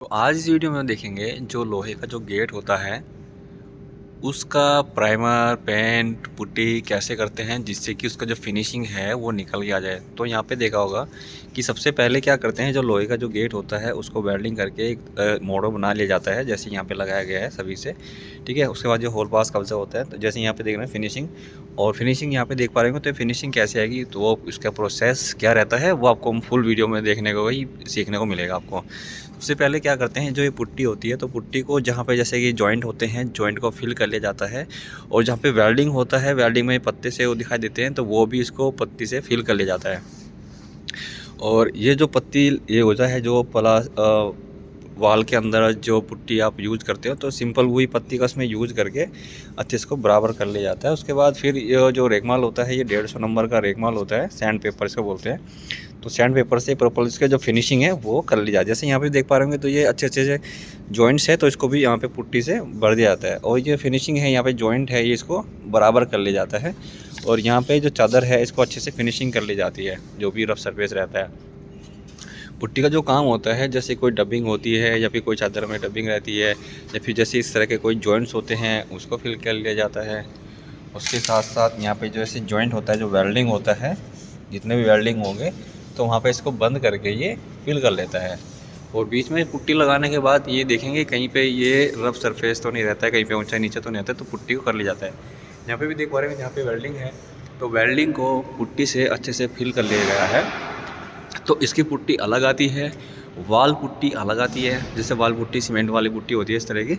तो आज इस वीडियो में देखेंगे जो लोहे का जो गेट होता है उसका प्राइमर पेंट पुट्टी कैसे करते हैं जिससे कि उसका जो फिनिशिंग है वो निकल के आ जाए। तो यहाँ पे देखा होगा कि सबसे पहले क्या करते हैं, जो लोहे का जो गेट होता है उसको वेल्डिंग करके एक मॉडल बना लिया जाता है जैसे यहाँ पे लगाया गया है सभी से। ठीक है, उसके बाद जो होल पास कब्जा होता है, तो जैसे यहाँ पे देख रहे हैं फिनिशिंग, और फिनिशिंग यहाँ पे देख पा रहे हो तो फिनिशिंग कैसे आएगी, तो वो उसका प्रोसेस क्या रहता है वो आपको फुल वीडियो में देखने को ही सीखने को मिलेगा आपको। सबसे पहले क्या करते हैं, जो ये पुट्टी होती है तो पुट्टी को जहाँ पे जैसे कि जॉइंट होते हैं, जॉइंट को फिल कर लिया जाता है। और जहाँ पे वेल्डिंग होता है, वेल्डिंग में पत्ते से वो दिखाई देते हैं, तो वो भी इसको पत्ती से फिल कर लिया जाता है। और ये जो पत्ती ये होता है जो वाल के अंदर जो पुट्टी आप यूज़ करते हो, तो सिंपल वही पत्ती का उसमें यूज़ करके अच्छे से को बराबर कर लिया जाता है। उसके बाद फिर ये जो रेगमाल होता है, ये 150 नंबर का रेगमाल होता है, सैंड पेपर इसको बोलते हैं। तो सैंड पेपर से प्रॉपर इसका जो फिनिशिंग है वो कर ली जाती है। जैसे यहाँ पे देख पा रहे होंगे तो ये अच्छे अच्छे से जॉइंट्स है, तो इसको भी यहाँ पे पुट्टी से भर दिया जाता है। और ये फिनिशिंग है, यहाँ पे जॉइंट है, ये इसको बराबर कर लिया जाता है। और यहाँ पे जो चादर है इसको अच्छे से फिनिशिंग कर ली जाती है, जो भी रफ सरफेस रहता है। पुट्टी का जो काम होता है, जैसे कोई डबिंग होती है या फिर कोई चादर में डबिंग रहती है, या फिर जैसे इस तरह के कोई जॉइंट्स होते हैं उसको फिल कर लिया जाता है। उसके साथ साथ यहाँ पे जो ऐसे जॉइंट होता है, जो वेल्डिंग होता है, जितने भी वेल्डिंग होंगे तो वहाँ पे इसको बंद करके ये फिल कर लेता है। और बीच में पुट्टी लगाने के बाद ये देखेंगे कहीं पे ये रफ सरफेस तो नहीं रहता है, कहीं पे ऊंचा नीचे तो नहीं रहता है, तो पुट्टी को कर लिया जाता है। यहाँ पे भी देख पा रहे हैं, यहाँ पे वेल्डिंग है, तो वेल्डिंग को पुट्टी से अच्छे से फिल कर लिया गया है। तो इसकी पुट्टी अलग आती है, वाल पुट्टी अलग आती है। जैसे वाल पुट्टी सीमेंट वाली पुट्टी होती है इस तरह की,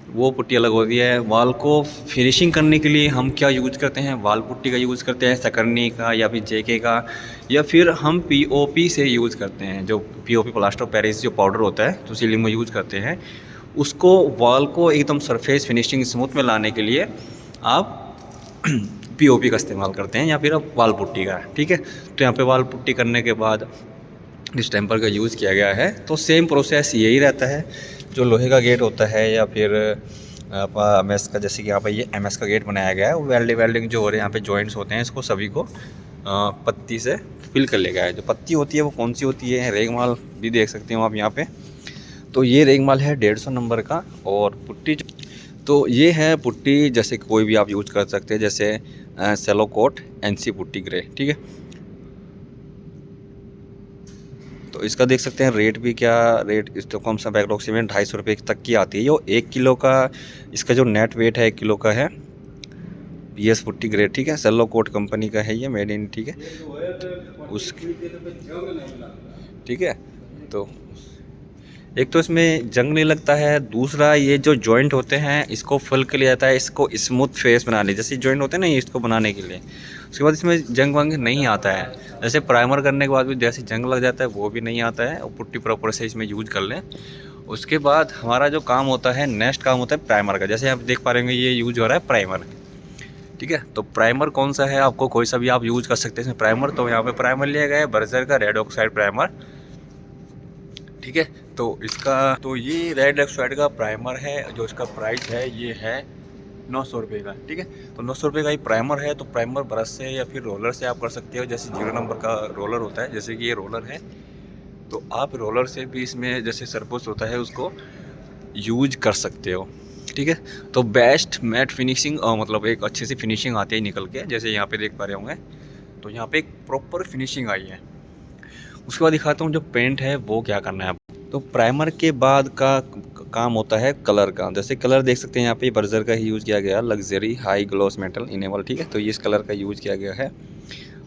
वो पुट्टी अलग होती है। वाल को फिनिशिंग करने के लिए हम क्या यूज़ करते हैं, वाल पुट्टी का यूज़ करते हैं, सकरनी का या फिर जेके का, या फिर हम पीओपी से यूज़ करते हैं। जो पीओपी प्लास्टर ऑफ पेरिस जो पाउडर होता है तो सीलिंग में यूज़ करते हैं उसको। वाल को एकदम सरफेस फिनिशिंग स्मूथ में लाने के लिए आप पीओपी का इस्तेमाल करते हैं या फिर आप वाल पुट्टी का। ठीक है, तो यहाँ पे वाल पुट्टी करने के बाद डिस्टेंपर का यूज़ किया गया है। तो सेम प्रोसेस यही रहता है जो लोहे का गेट होता है या फिर एम एस का, जैसे कि यहाँ पे ये एम एस का गेट बनाया गया है। वो वेल्डिंग जो हो रहे हैं यहाँ पे जॉइंट्स होते हैं, इसको सभी को पत्ती से फिल कर लिया गया है। जो पत्ती होती है वो कौन सी होती है, रेगमाल भी देख सकते हो आप यहाँ पे। तो ये रेगमाल है 150 नंबर का। और पुट्टी तो ये है पुट्टी, जैसे कोई भी आप यूज कर सकते हैं, जैसे सेलो कोट एनसी पुट्टी ग्रे। ठीक है, तो इसका देख सकते हैं रेट भी, क्या रेट, इसको कम सा बैकलॉग सीमेंट 250 रुपये तक की आती है। जो 1 किलो का इसका जो नेट वेट है 1 किलो का है। पीएस पुट्टी ग्रेड, ठीक है, सेलो कोट कंपनी का है ये, मेड इन। ठीक है, उस ठीक है, तो एक तो इसमें जंग नहीं लगता है, दूसरा ये जो जॉइंट होते हैं इसको फुल कर लिया जाता है, इसको स्मूथ फेस बनाने, जैसे जॉइंट होते हैं ना इसको बनाने के लिए। उसके बाद इसमें जंग वंग नहीं आता है। जैसे प्राइमर करने के बाद भी जैसे जंग लग जाता है वो भी नहीं आता है, और पुट्टी प्रॉपर से इसमें यूज कर लें। उसके बाद हमारा जो काम होता है, नेक्स्ट काम होता है प्राइमर का। जैसे आप देख पा रहे हैं ये यूज हो रहा है प्राइमर। ठीक है, तो प्राइमर कौन सा है, आपको कोई सा भी आप यूज कर सकते हैं इसमें प्राइमर। तो यहाँ पे प्राइमर लिया गया है बर्जर का रेड ऑक्साइड प्राइमर। ठीक है, तो इसका तो ये रेड ऑक्साइड का प्राइमर है, जो इसका प्राइस है ये है 900 रुपये का। ठीक है, तो 900 रुपये का ही प्राइमर है। तो प्राइमर ब्रश से या फिर रोलर से आप कर सकते हो। जैसे 0 नंबर का रोलर होता है, जैसे कि ये रोलर है, तो आप रोलर से भी इसमें जैसे सरपोस होता है उसको यूज कर सकते हो। ठीक है, तो बेस्ट मैट फिनिशिंग मतलब एक अच्छी सी फिनिशिंग आती है निकल के, जैसे यहाँ पे देख पा रहे होंगे। तो यहाँ पे एक प्रॉपर फिनिशिंग आई है। उसके बाद दिखाता हूँ जो पेंट है वो क्या करना है। तो प्राइमर के बाद का काम होता है कलर का। जैसे कलर देख सकते हैं यहाँ पे बर्जर का ही यूज़ किया गया, luxury high gloss metal enable. ठीक है, तो ये इस कलर का यूज़ किया गया है।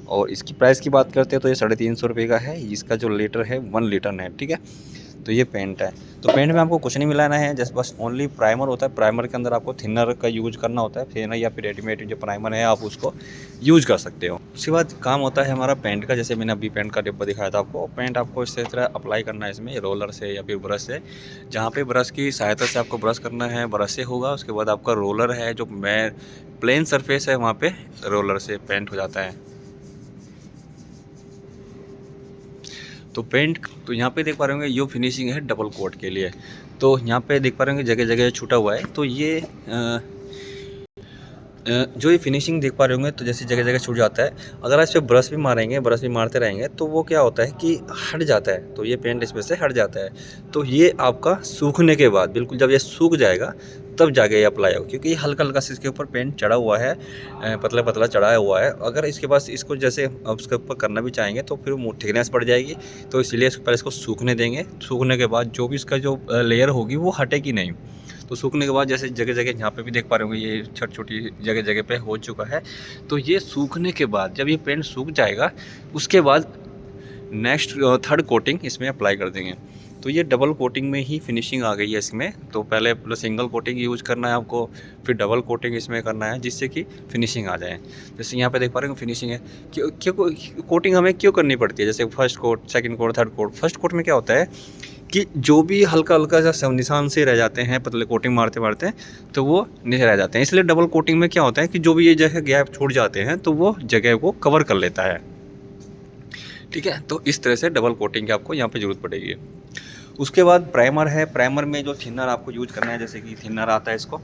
और इसकी प्राइस की बात करते हैं तो ये 350 रुपये का है। इसका जो लीटर है 1 लीटर नेट। ठीक है, तो ये पेंट है। तो पेंट में आपको कुछ नहीं मिलाना है, जस्ट बस ओनली प्राइमर होता है। प्राइमर के अंदर आपको थिनर का यूज करना होता है, थिनर या फिर रेडीमेड जो प्राइमर है आप उसको यूज कर सकते हो। उसके बाद काम होता है हमारा पेंट का। जैसे मैंने अभी पेंट का डिब्बा दिखाया था आपको, पेंट आपको इस तरह अप्लाई करना है इसमें रोलर से या फिर ब्रश से। जहाँ पे ब्रश की सहायता से आपको ब्रश करना है ब्रश से होगा। उसके बाद आपका रोलर है, जो मैं प्लेन सरफेस है वहाँ पे रोलर से पेंट हो जाता है। तो पेंट तो यहाँ पे देख पा रहे होंगे ये फिनिशिंग है डबल कोट के लिए। तो यहाँ पे देख पा रहे होंगे जगह जगह छूटा हुआ है। तो ये जो ये फिनिशिंग देख पा रहे होंगे तो जैसे जगह जगह छूट जाता है, अगर आप इस पे ब्रश भी मारेंगे, ब्रश भी मारते रहेंगे तो वो क्या होता है कि हट जाता है, तो ये पेंट इसमें से हट जाता है। तो ये आपका सूखने के बाद बिल्कुल जब ये सूख जाएगा तब जाके ये अप्लाई होगा, क्योंकि हल्का हल्का से इसके ऊपर पेंट चढ़ा हुआ है, पतला पतला चढ़ाया हुआ है। अगर इसके पास इसको जैसे अब उसके ऊपर करना भी चाहेंगे तो फिर वो थिकनेस पड़ जाएगी, तो इसलिए पहले इसको सूखने देंगे। सूखने के बाद जो भी इसका जो लेयर होगी वो हटेगी नहीं। तो सूखने के बाद जैसे जगह जगह यहाँ पे भी देख पा रहे होंगे ये छोटी छोटी जगह जगह पे हो चुका है। तो ये सूखने के बाद जब ये पेंट सूख जाएगा उसके बाद नेक्स्ट थर्ड कोटिंग इसमें अप्लाई कर देंगे। तो ये डबल कोटिंग में ही फिनिशिंग आ गई है इसमें। तो पहले सिंगल कोटिंग यूज़ करना है आपको, फिर डबल कोटिंग इसमें करना है जिससे कि फिनिशिंग आ जाए। जैसे यहाँ पे देख पा रहे हो फिनिशिंग है, क्यों कोटिंग हमें क्यों करनी पड़ती है, जैसे first coat, second coat, third coat. First coat में क्या होता है कि जो भी हल्का हल्का सा निशान से रह जाते हैं पतले कोटिंग मारते मारते, तो वो नीचे रह जाते हैं। इसलिए डबल कोटिंग में क्या होता है कि जो भी ये जगह गैप छोड़ जाते हैं तो वो जगह को कवर कर लेता है। ठीक है, तो इस तरह से डबल कोटिंग की आपको यहाँ पे ज़रूरत पड़ेगी। उसके बाद प्राइमर है। प्राइमर में जो थिनर आपको यूज करना है, जैसे कि थिनर आता है, इसको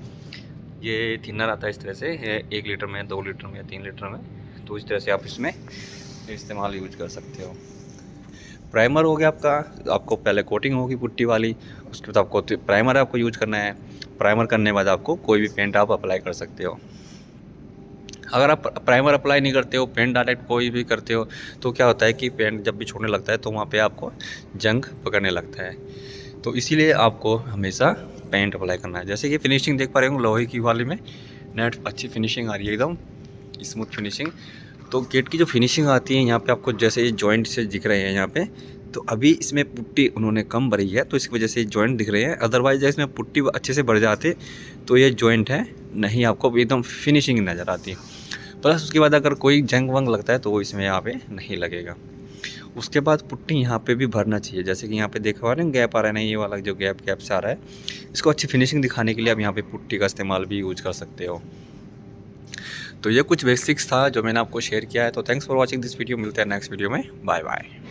ये थिनर आता है इस तरह से, 1 लीटर में, 2 लीटर में या 3 लीटर में। तो इस तरह से आप इसमें इस्तेमाल यूज कर सकते हो। प्राइमर हो गया आपका, आपको पहले कोटिंग होगी पुट्टी वाली, उसके बाद आपको प्राइमर आपको यूज करना है। प्राइमर करने के बाद आपको कोई भी पेंट आप अप्लाई कर सकते हो। अगर आप प्राइमर अप्लाई नहीं करते हो, पेंट डायरेक्ट कोई भी करते हो, तो क्या होता है कि पेंट जब भी छोड़ने लगता है तो वहाँ पे आपको जंग पकड़ने लगता है। तो इसीलिए आपको हमेशा पेंट अप्लाई करना है। जैसे कि फिनिशिंग देख पा रहे हो लोहे की वाली में, नेट अच्छी फिनिशिंग आ रही है, एकदम स्मूथ फिनिशिंग। तो गेट की जो फिनिशिंग आती है यहाँ पे आपको जैसे ये जॉइंट से दिख रहे हैं यहाँ पे, तो अभी इसमें पुट्टी उन्होंने कम भरी है तो इसकी वजह से जॉइंट दिख रहे हैं। अदरवाइज जैसे इसमें पुट्टी अच्छे से भर जाते तो ये जॉइंट है नहीं, आपको एकदम फिनिशिंग नज़र आती। प्लस उसके बाद अगर कोई जंग वंग लगता है तो वो इसमें यहाँ पे नहीं लगेगा। उसके बाद पुट्टी यहाँ पे भी भरना चाहिए, जैसे कि यहाँ पे देखा रहे हैं गैप आ रहा है ना, ये वाला जो गैप से आ रहा है, इसको अच्छी फिनिशिंग दिखाने के लिए आप यहाँ पे पुट्टी का इस्तेमाल भी यूज कर सकते हो। तो ये कुछ बेसिक्स था जो मैंने आपको शेयर किया है। तो thanks for watching this video, मिलते हैं नेक्स्ट वीडियो में, बाय बाय।